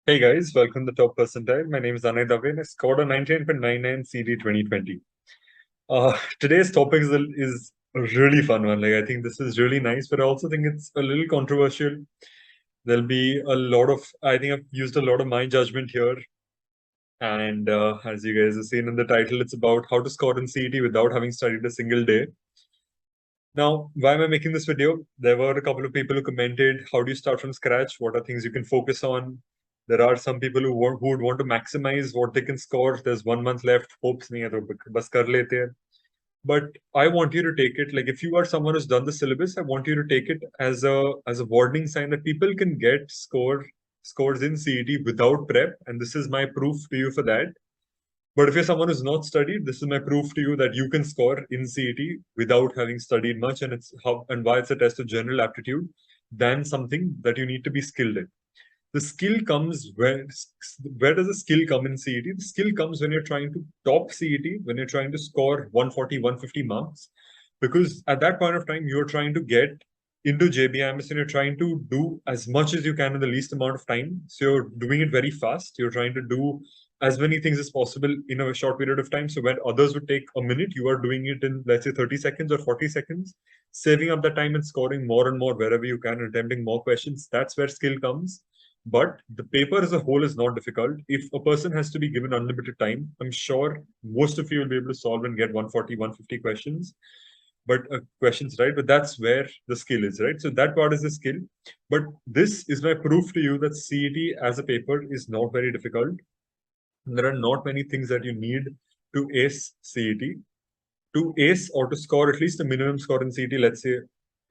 Hey guys, welcome to the Top Percentile. My name is Anay Dave and I scored a 99.99 CET 2020. Today's topic is a really fun one. I think this is really nice, but I also think it's a little controversial. There'll be I think I've used a lot of my judgment here. And as you guys have seen in the title, it's about how to score in CET without having studied a single day. Now, why am I making this video? There were a couple of people who commented, how do you start from scratch? What are things you can focus on? There are some people who would want to maximize what they can score. There's 1 month left. Hopes nahi hai to bas kar lete hain. But I want you to take it, like if you are someone who's done the syllabus, I want you to take it as a warning sign that people can get scores in CET without prep. And this is my proof to you for that. But if you're someone who's not studied, this is my proof to you that you can score in CET without having studied much, and it's how and why it's a test of general aptitude than something that you need to be skilled in. The skill comes where does the skill come in CET? The skill comes when you're trying to top CET, when you're trying to score 140, 150 marks, because at that point of time, you're trying to get into JBIMS and you're trying to do as much as you can in the least amount of time. So you're doing it very fast. You're trying to do as many things as possible in a short period of time. So when others would take a minute, you are doing it in, let's say, 30 seconds or 40 seconds, saving up that time and scoring more and more wherever you can, and attempting more questions. That's where skill comes. But the paper as a whole is not difficult. If a person has to be given unlimited time, I'm sure most of you will be able to solve and get 140, 150 questions. But questions, right? But that's where the skill is, right? So that part is the skill. But this is my proof to you that CET as a paper is not very difficult. There are not many things that you need to ace CET. To ace or to score at least a minimum score in CET, let's say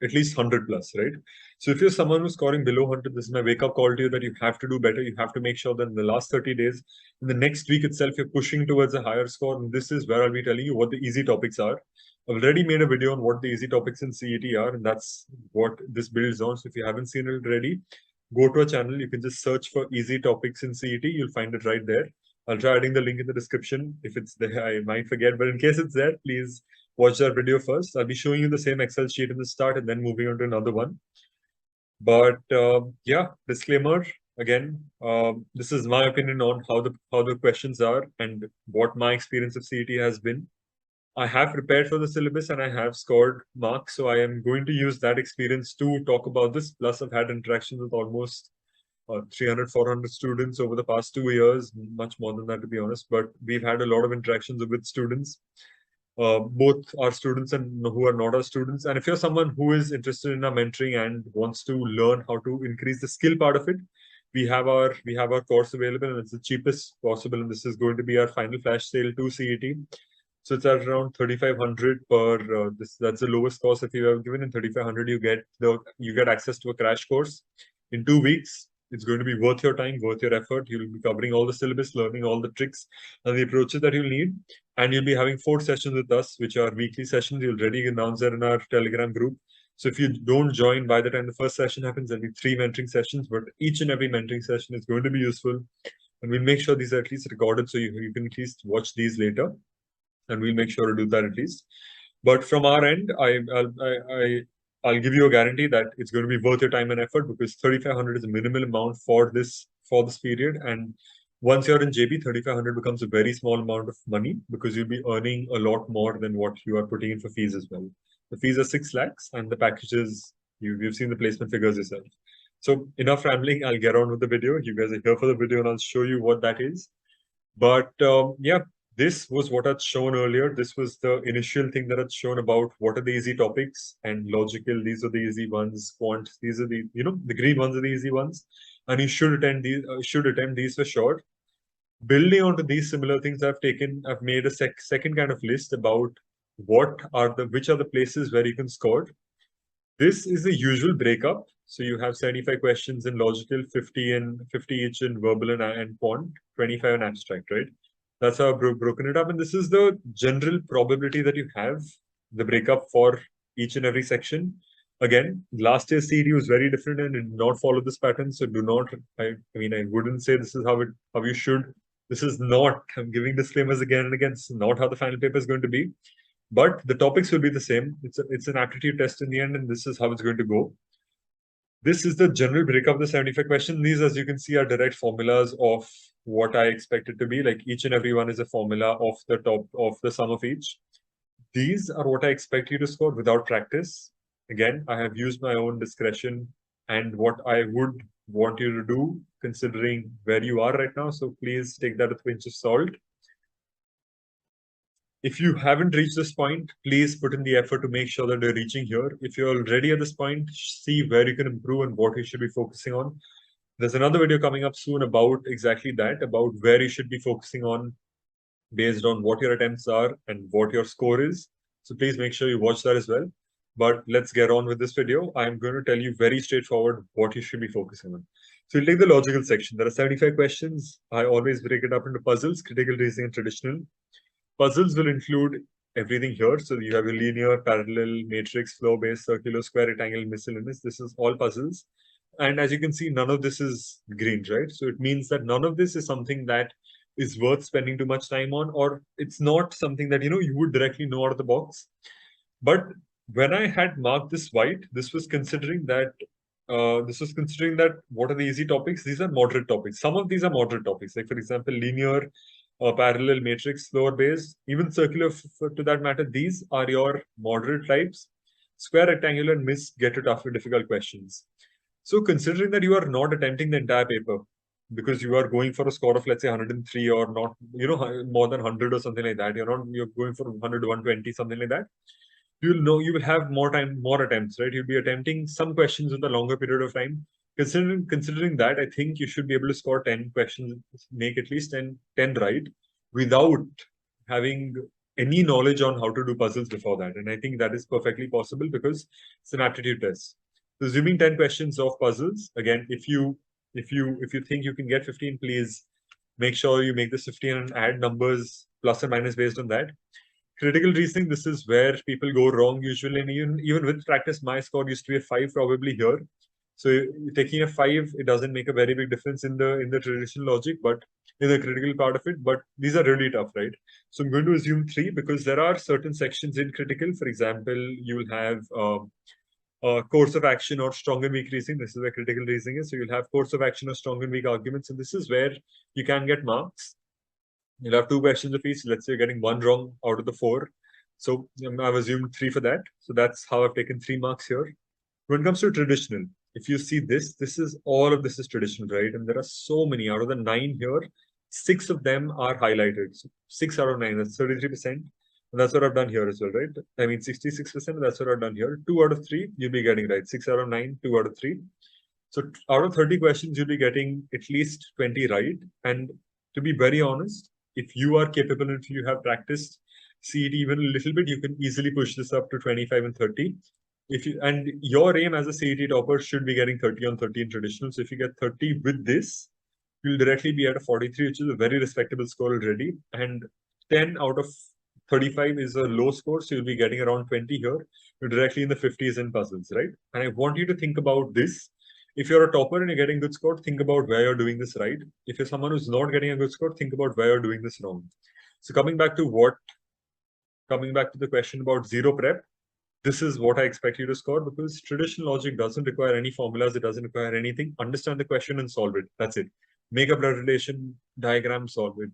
at least 100 plus, right? So if you're someone who's scoring below 100, this is my wake up call to you that you have to do better. You have to make sure that in the last 30 days, in the next week itself, you're pushing towards a higher score. And this is where I'll be telling you what the easy topics are. I've already made a video on what the easy topics in CET are, and that's what this builds on. So if you haven't seen it already, go to our channel. You can just search for easy topics in CET. You'll find it right there. I'll try adding the link in the description. If it's there, I might forget, but in case it's there, please watch that video first. I'll be showing you the same Excel sheet in the start and then moving on to another one. But yeah, disclaimer again. This is my opinion on how the questions are and what my experience of CET has been. I have prepared for the syllabus and I have scored marks, so I am going to use that experience to talk about this. Plus, I've had interactions with almost 300, 400 students over the past 2 years, much more than that, to be honest. But we've had a lot of interactions with students, both our students and who are not our students. And if you're someone who is interested in our mentoring and wants to learn how to increase the skill part of it, we have our course available, and it's the cheapest possible. And this is going to be our final flash sale to CET. So it's at around 3,500 per. That's the lowest cost if you have given. In 3,500, you get access to a crash course in 2 weeks. It's going to be worth your time, worth your effort. You'll be covering all the syllabus, learning all the tricks and the approaches that you'll need. And you'll be having 4 sessions with us, which are weekly sessions. You'll already announce that in our Telegram group. So if you don't join by the time the first session happens, there'll be 3 mentoring sessions, but each and every mentoring session is going to be useful. And we'll make sure these are at least recorded so you can at least watch these later. And we'll make sure to do that at least. But from our end, I'll give you a guarantee that it's going to be worth your time and effort, because 3,500 is a minimal amount for this period. And once you're in JB, 3,500 becomes a very small amount of money, because you'll be earning a lot more than what you are putting in for fees as well. The fees are 6 lakhs, and the packages, you've seen the placement figures yourself. So enough rambling. I'll get on with the video. You guys are here for the video, and I'll show you what that is. But yeah, this was what I'd shown earlier. This was the initial thing that I'd shown about what are the easy topics, and logical, these are the easy ones. Quant, these are the, the green ones are the easy ones. And you should attempt these for sure. Building onto these similar things, I've made a second kind of list about which are the places where you can score. This is the usual breakup. So you have 75 questions in logical, 50 each in verbal and quant, 25 in abstract, right? That's how I've broken it up. And this is the general probability that you have, the breakup for each and every section. Again, last year's CET was very different and did not follow this pattern. So do not, I wouldn't say this is how you should. This is not, I'm giving disclaimers again and again. This is not how the final paper is going to be. But the topics will be the same. It's an aptitude test in the end, and this is how it's going to go. This is the general breakup of the 75 questions. These, as you can see, are direct formulas of what I expect it to be. Like each and every one is a formula of the top of the sum of each. These are what I expect you to score without practice. Again, I have used my own discretion and what I would want you to do considering where you are right now. So please take that with a pinch of salt. If you haven't reached this point, please put in the effort to make sure that you're reaching here. If you're already at this point, see where you can improve and what you should be focusing on. There's another video coming up soon about exactly that, about where you should be focusing on based on what your attempts are and what your score is. So please make sure you watch that as well. But let's get on with this video. I'm going to tell you very straightforward what you should be focusing on. So you'll take the logical section. There are 75 questions. I always break it up into puzzles, critical reasoning, and traditional. Puzzles will include everything here. So you have a linear, parallel, matrix, flow-based, circular, square, rectangle, miscellaneous. This is all puzzles. And as you can see, none of this is green, right? So it means that none of this is something that is worth spending too much time on, or it's not something that, you would directly know out of the box. But when I had marked this white, this was considering that what are the easy topics? These are moderate topics. Some of these are moderate topics, like for example, linear, parallel, matrix, floor based, even circular to that matter. These are your moderate types. Square, rectangular, and miss get to tougher, difficult questions. So considering that you are not attempting the entire paper because you are going for a score of, let's say, 103 or not, more than 100 or something like that. You're going for 100 to 120, something like that. You will have more time, more attempts, right? You'll be attempting some questions with a longer period of time. Considering that, I think you should be able to score 10 questions, make at least 10 right, without having any knowledge on how to do puzzles before that. And I think that is perfectly possible because it's an aptitude test. So assuming 10 questions of puzzles, again, if you think you can get 15, please make sure you make this 15 and add numbers plus or minus based on that. Critical reasoning, this is where people go wrong usually, and even with practice, my score used to be a 5 probably here. So taking a 5, it doesn't make a very big difference in the traditional logic, but in the critical part of it. But these are really tough, right? So I'm going to assume 3 because there are certain sections in critical. For example, you will have course of action or strong and weak reasoning. This is where critical reasoning is. So you'll have course of action or strong and weak arguments, and this is where you can get marks. You'll have 2 questions of each. Let's say you're getting 1 wrong out of the 4. So I've assumed 3 for that. So that's how I've taken 3 marks here. When it comes to traditional, if you see this is all of this is traditional, right? And there are so many out of the 9 here, 6 of them are highlighted. So 6 out of 9, that's 33%. And that's what I've done here as well, right? I mean, 66%, that's what I've done here. 2 out of 3, you'll be getting right. 6 out of 9, 2 out of 3. So out of 30 questions, you'll be getting at least 20 right. And to be very honest, if you are capable and if you have practiced CET even a little bit, you can easily push this up to 25 and 30. And your aim as a CET topper should be getting 30 on 30 in traditional. So if you get 30 with this, you'll directly be at a 43, which is a very respectable score already. And 10 out of 35 is a low score, so you'll be getting around 20 here. You're directly in the 50s in puzzles, right? And I want you to think about this. If you're a topper and you're getting good score, think about where you're doing this right. If you're someone who's not getting a good score, think about where you're doing this wrong. So coming back to the question about zero prep, this is what I expect you to score because traditional logic doesn't require any formulas. It doesn't require anything. Understand the question and solve it. That's it. Make a blood relation diagram, solve it.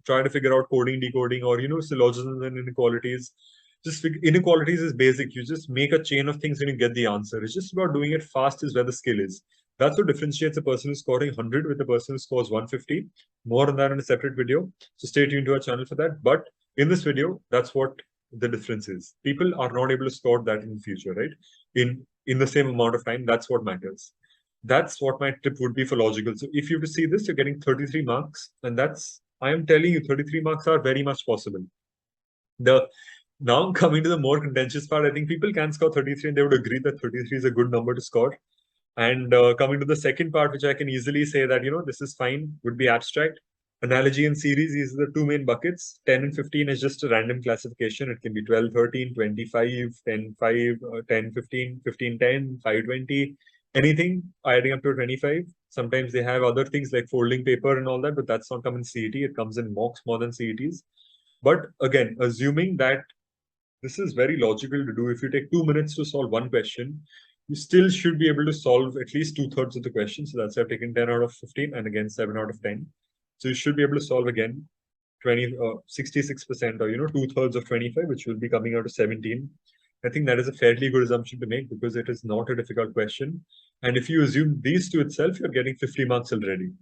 Try to figure out coding, decoding, or syllogisms and inequalities. Inequalities is basic. You just make a chain of things and you get the answer. It's just about doing it fast is where the skill is. That's what differentiates a person who's scoring 100 with a person who scores 150. More on that in a separate video. So stay tuned to our channel for that. But in this video, that's what the difference is. People are not able to score that in the future, right? In the same amount of time, that's what matters. That's what my tip would be for logical. So if you see this, you're getting 33 marks. And I am telling you, 33 marks are very much possible. Now coming to the more contentious part, I think people can score 33 and they would agree that 33 is a good number to score. And coming to the second part, which I can easily say that, this is fine, would be abstract. Analogy and series, these are the 2 main buckets. 10 and 15 is just a random classification. It can be 12, 13, 25, 10, 5, 10, 15, 15, 10, 5, 20, anything adding up to 25. Sometimes they have other things like folding paper and all that, but that's not come in CET. It comes in mocks more than CETs. But again, assuming that this is very logical to do. If you take 2 minutes to solve one question, you still should be able to solve at least 2/3 of the question. So that's I've taken 10 out of 15 and again 7 out of 10. So you should be able to solve again 66% or 2/3 of 25, which will be coming out to 17. I think that is a fairly good assumption to make because it is not a difficult question. And if you assume these two itself, you're getting 50 marks already.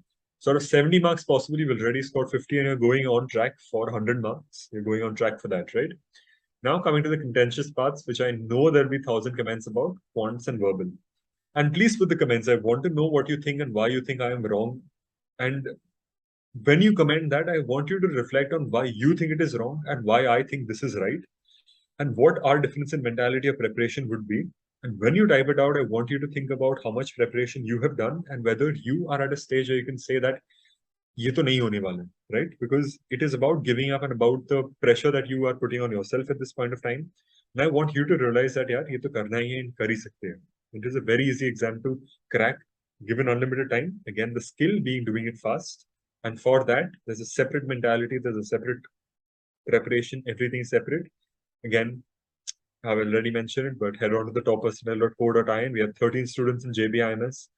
Sort of 70 marks possibly, you've already scored 50 and you're going on track for 100 marks. You're going on track for that, right? Now coming to the contentious parts, which I know there'll be 1,000 comments about, quants and verbal. And please put the comments. I want to know what you think and why you think I am wrong. And when you comment that, I want you to reflect on why you think it is wrong and why I think this is right, and what our difference in mentality of preparation would be. And when you type it out, I want you to think about how much preparation you have done and whether you are at a stage where you can say that ये तो नहीं होने वाला, right? Because it is about giving up and about the pressure that you are putting on yourself at this point of time. And I want you to realize that यार ये तो करना ही है and कर ही सकते हैं. It is a very easy exam to crack given unlimited time. Again, the skill being doing it fast. And for that, there's a separate mentality, there's a separate preparation, everything is separate. Again, I've already mentioned it, but head on to the toppercentile.co.in. We have 13 students in JBIMS.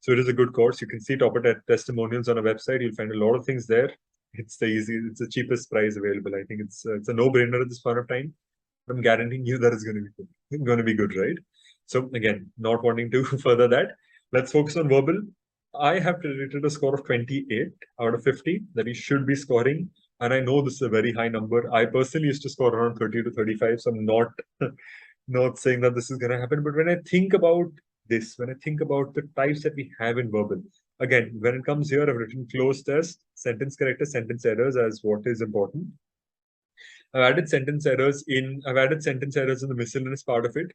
So it is a good course. You can see topper testimonials on our website. You'll find a lot of things there. It's the cheapest price available. I think it's a no-brainer at this point of time. I'm guaranteeing you that it's going to be good. It's going to be good, right? So again, not wanting to further that, let's focus on verbal. I have predicted a score of 28 out of 50 that he should be scoring. And I know this is a very high number. I personally used to score around 30 to 35. So I'm not saying that this is going to happen. But when I think about this, when I think about the types that we have in verbal, again, when it comes here, I've written closed test, sentence correctors, sentence errors as what is important. I've added sentence errors in the miscellaneous part of it,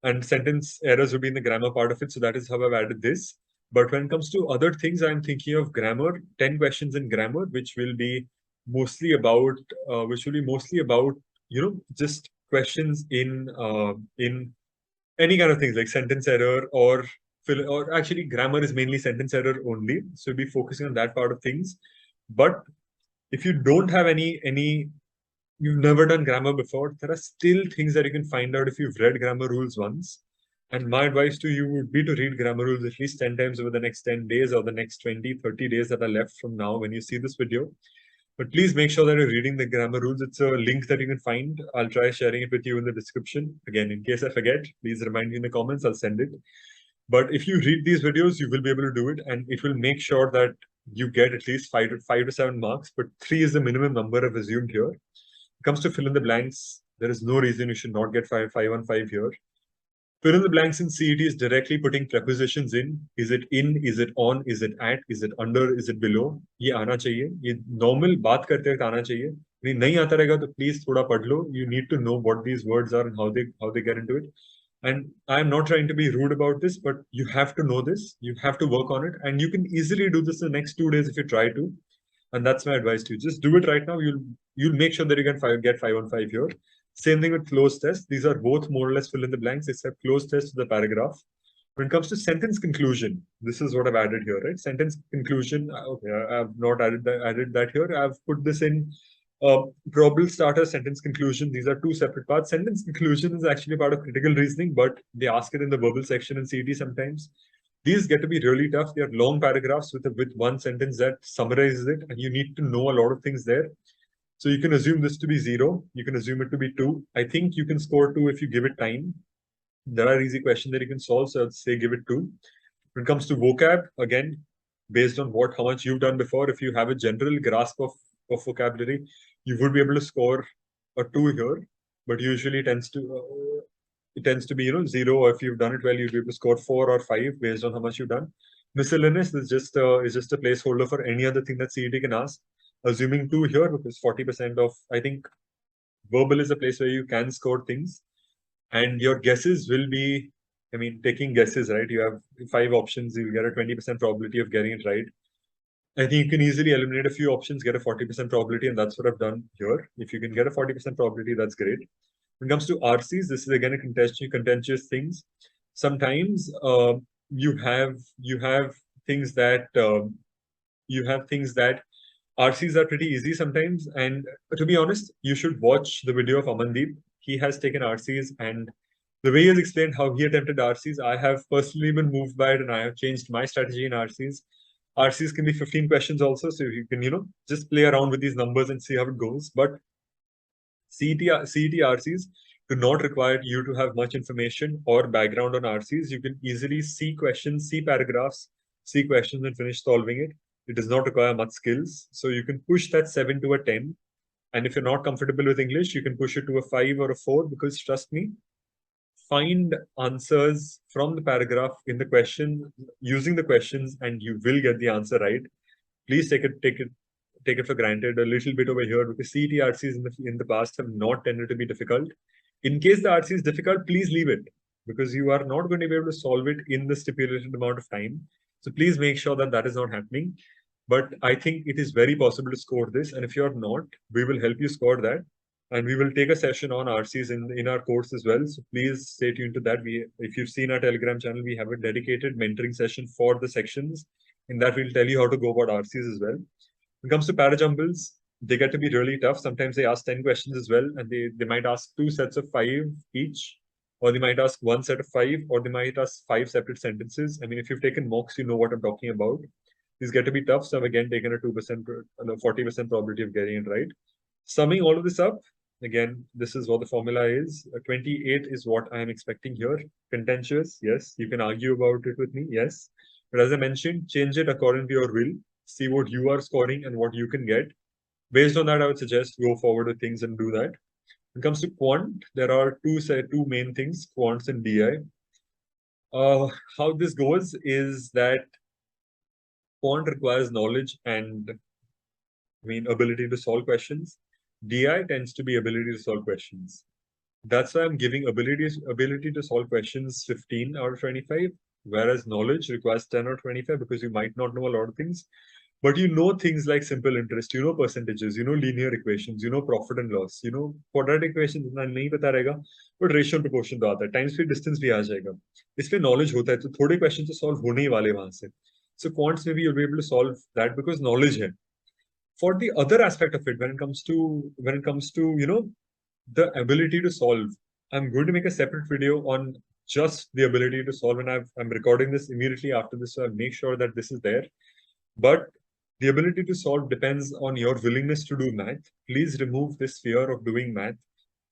and sentence errors will be in the grammar part of it. So that is how I've added this. But when it comes to other things, I'm thinking of grammar, 10 questions in grammar, which will be mostly about, just questions in any kind of things like sentence error or actually grammar is mainly sentence error only. So we'll be focusing on that part of things. But if you don't have you've never done grammar before, there are still things that you can find out if you've read grammar rules once. And my advice to you would be to read grammar rules at least 10 times over the next 10 days or the next 20, 30 days that are left from now when you see this video. But please make sure that you're reading the grammar rules. It's a link that you can find. I'll try sharing it with you in the description. Again, in case I forget, please remind me in the comments. I'll send it. But if you read these videos, you will be able to do it. And it will make sure that you get at least 5 to 7 marks. But 3 is the minimum number I've assumed here. It comes to fill in the blanks. There is no reason you should not get 5 on 5 here. Fill in the blanks in CET is directly putting prepositions in. Is it in? Is it on? Is it at? Is it under? Is it below? ये आना चाहिए. ये normal बात करते वक्त आना चाहिए. यदि नहीं आता रहेगा तो please थोड़ा पढ़ लो. You need to know what these words are and how they get into it. And I'm not trying to be rude about this, but you have to know this. You have to work on it, and you can easily do this in the next 2 days if you try to. And that's my advice to you. Just do it right now. You'll make sure that you can get 5 on 5 here. Same thing with closed tests. These are both more or less fill in the blanks, except closed test to the paragraph. When it comes to sentence conclusion, this is what I've added here, right? Sentence conclusion. Okay, I've not added that here. I've put this in probable starter, sentence conclusion. These are two separate parts. Sentence conclusion is actually part of critical reasoning, but they ask it in the verbal section in CET sometimes. These get to be really tough. They are long paragraphs with one sentence that summarizes it, and you need to know a lot of things there. So you can assume this to be 0. You can assume it to be 2. I think you can score 2 if you give it time. There are easy questions that you can solve, so I'd say give it 2. When it comes to vocab, again, based on how much you've done before, if you have a general grasp of vocabulary, you would be able to score a 2 here. But usually it tends to be 0, or if you've done it well, you'll be able to score 4 or 5 based on how much you've done. Miscellaneous is just a placeholder for any other thing that CET can ask. Assuming 2 here because 40% of, I think, verbal is a place where you can score things, and your guesses will be, taking guesses, right? You have 5 options, you'll get a 20% probability of getting it right. I think you can easily eliminate a few options, get a 40% probability, and that's what I've done here. If you can get a 40% probability, that's great. When it comes to RCs, this is again a contentious things. Sometimes you have things that RCs are pretty easy sometimes. And to be honest, you should watch the video of Amandeep. He has taken RCs and The way he has explained how he attempted RCs, I have personally been moved by it, and I have changed my strategy in RCs. RCs can be 15 questions also, so you can, just play around with these numbers and see how it goes. But CET RCs do not require you to have much information or background on RCs. You can easily see questions, see paragraphs, see questions, and finish solving it. It does not require much skills. So you can push that 7 to a 10. And if you're not comfortable with English, you can push it to a 5 or a 4, because trust me, find answers from the paragraph in the question using the questions, and you will get the answer right. Please take it for granted a little bit over here, because CET RCs in the past have not tended to be difficult. In case the RC is difficult, please leave it, because you are not going to be able to solve it in the stipulated amount of time. So please make sure that that is not happening. But I think it is very possible to score this. And if you're not, we will help you score that. And we will take a session on RCs in our course as well. So please stay tuned to that. If you've seen our Telegram channel, we have a dedicated mentoring session for the sections. In that, we'll tell you how to go about RCs as well. When it comes to parajumbles, they get to be really tough. Sometimes they ask 10 questions as well, and they might ask 2 sets of 5 each, or they might ask 1 set of 5, or they might ask 5 separate sentences. I mean, if you've taken mocks, you know what I'm talking about. These get to be tough, so I've again taken a 2%, 40% probability of getting it right. Summing all of this up, again, this is what the formula is. 28 is what I am expecting here. Contentious, yes. You can argue about it with me, yes. But as I mentioned, change it according to your will. See what you are scoring and what you can get. Based on that, I would suggest go forward with things and do that. When it comes to quant, there are two main things, quants and DI. How this goes is that quant requires knowledge and ability to solve questions. DI tends to be ability to solve questions. That's why I'm giving ability to solve questions 15 out of 25, whereas knowledge requires 10 or 25, because you might not know a lot of things. But you know things like simple interest, you know percentages, you know linear equations, you know profit and loss, you know quadratic equations इतना नहीं पता रहेगा, but ratio and proportion तो आता है, time speed distance भी आ जाएगा. इसमें knowledge होता है, तो थोड़े questions तो solve होने ही वाले वहां से. So quants maybe you'll be able to solve that because knowledge है. For the other aspect of it, when it comes to the ability to solve, I'm going to make a separate video on just the ability to solve, and I'm recording this immediately after this, so I'll make sure that this is there. But the ability to solve depends on your willingness to do math. Please remove this fear of doing math,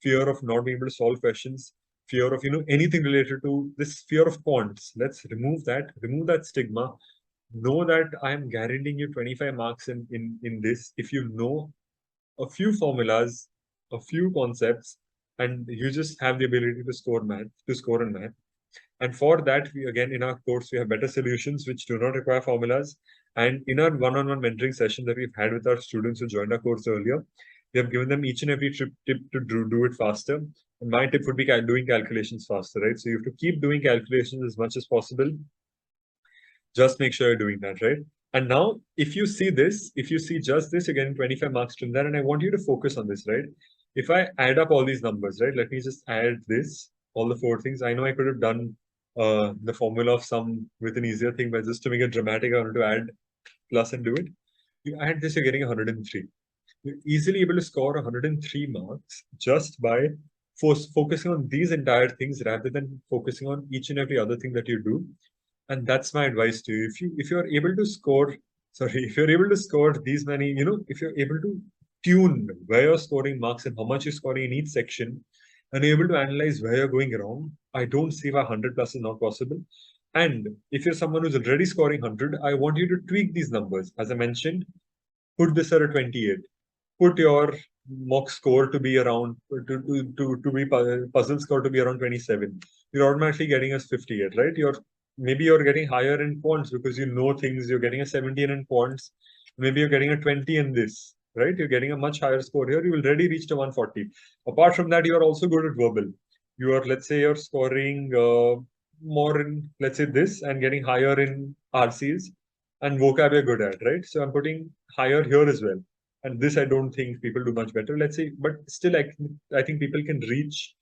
fear of not being able to solve questions, fear of anything related to this fear of quants. Let's remove that stigma. Know that I am guaranteeing you 25 marks in this if you know a few formulas, a few concepts, and you just have the ability to score in math. And for that, we again in our course we have better solutions which do not require formulas. And in our one-on-one mentoring session that we've had with our students who joined our course earlier, we have given them each and every tip to do it faster. And my tip would be doing calculations faster, right? So you have to keep doing calculations as much as possible. Just make sure you're doing that, right? And now, if you see just this, you're getting 25 marks from that. And I want you to focus on this, right? If I add up all these numbers, right? Let me just add this, all the 4 things. I know I could have done the formula of sum with an easier thing, but just to make it dramatic, I wanted to add plus and do it. You add this, you're getting 103. You're easily able to score 103 marks just by focusing on these entire things rather than focusing on each and every other thing that you do. And that's my advice to you. If you're able to score, these many, if you're able to tune where you're scoring marks and how much you're scoring in each section, and you're able to analyze where you're going wrong, I don't see why 100 plus is not possible. And if you're someone who's already scoring 100, I want you to tweak these numbers. As I mentioned, put this at a 28. Put your mock score to be around, puzzle score to be around 27. You're automatically getting a 58, right? Maybe you're getting higher in quants because you know things. You're getting a 17 in quants. Maybe you're getting a 20 in this, right? You're getting a much higher score here. You already reached a 140. Apart from that, you're also good at verbal. Let's say you're scoring more in, let's say this, and getting higher in RCs, and vocab you're good at, right? So I'm putting higher here as well. And this, I don't think people do much better, let's say, but still, I think people can reach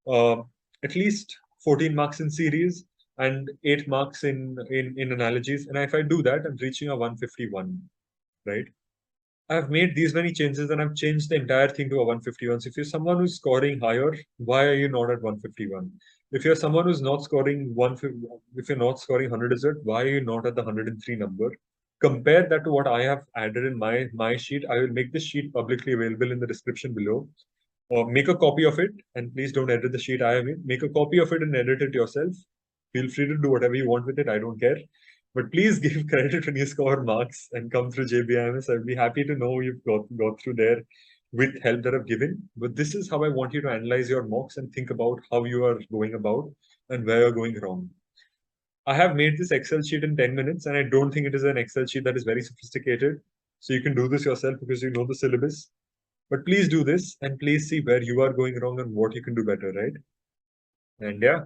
at least 14 marks in series and 8 marks in analogies. And if I do that, I'm reaching a 151, right? I've made these many changes and I've changed the entire thing to a 151. So if you're someone who's scoring higher, why are you not at 151? If you're someone who's not scoring if you're not scoring 100 is it, why are you not at the 103 number? Compare that to what I have added in my sheet. I will make this sheet publicly available in the description below. Or make a copy of it, and please don't edit the sheet I have made. Make a copy of it and edit it yourself. Feel free to do whatever you want with it. I don't care. But please give credit when you score marks and come through JBIMS. I'd be happy to know you've got through there with help that I've given. But this is how I want you to analyze your mocks and think about how you are going about and where you're going wrong. I have made this Excel sheet in 10 minutes, and I don't think it is an Excel sheet that is very sophisticated. So you can do this yourself because you know the syllabus. But please do this and please see where you are going wrong and what you can do better, right? And yeah,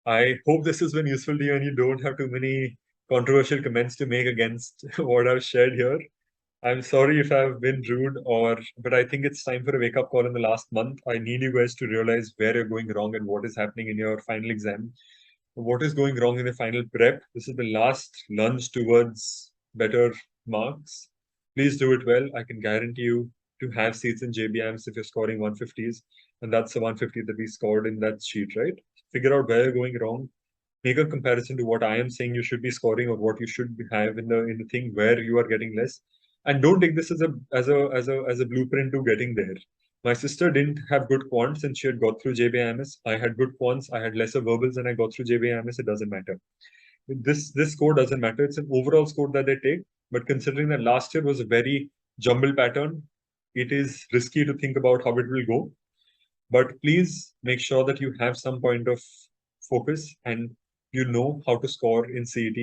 I hope this has been useful to you and you don't have too many controversial comments to make against what I've shared here. I'm sorry if I've been rude but I think it's time for a wake-up call in the last month. I need you guys to realize where you're going wrong and what is happening in your final exam. What is going wrong in the final prep. This is the last lunge towards better marks. Please do it well. I can guarantee you to have seats in JBIMS if you're scoring 150s. And that's the 150 that we scored in that sheet, right? Figure out where you're going wrong. Make a comparison to what I am saying you should be scoring or what you should have in the thing where you are getting less. And don't take this as a blueprint to getting there. My sister didn't have good quants and she had got through JBIMS. I had good quants, I had lesser verbals and I got through JBIMS. It doesn't matter. This score doesn't matter. It's an overall score that they take. But considering that last year was a very jumbled pattern, it is risky to think about how it will go. But please make sure that you have some point of focus and you know how to score in CET.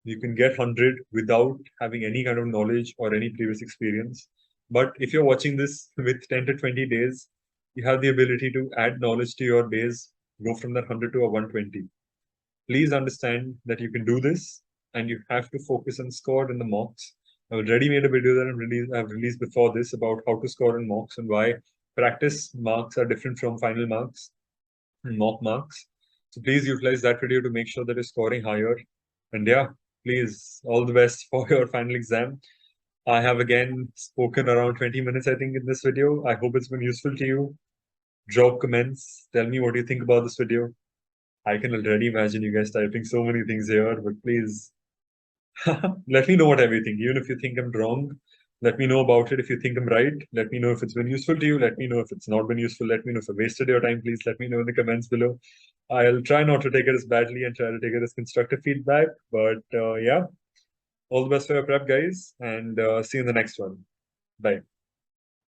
You can get 100 without having any kind of knowledge or any previous experience. But if you're watching this with 10 to 20 days, you have the ability to add knowledge to your days, go from that 100 to a 120. Please understand that you can do this and you have to focus on score in the mocks. I've already made a video that I've released before this about how to score in mocks and why practice marks are different from final marks and mock marks. So please utilize that video to make sure that you're scoring higher. And yeah, please, all the best for your final exam. I have again spoken around 20 minutes, I think, in this video. I hope it's been useful to you. Drop comments. Tell me what you think about this video. I can already imagine you guys typing so many things here, but please let me know whatever you think. Even if you think I'm wrong, let me know about it. If you think I'm right, let me know if it's been useful to you. Let me know if it's not been useful. Let me know if I wasted your time. Please let me know in the comments below. I'll try not to take it as badly and try to take it as constructive feedback. But yeah, all the best for your prep, guys, and see you in the next one. Bye.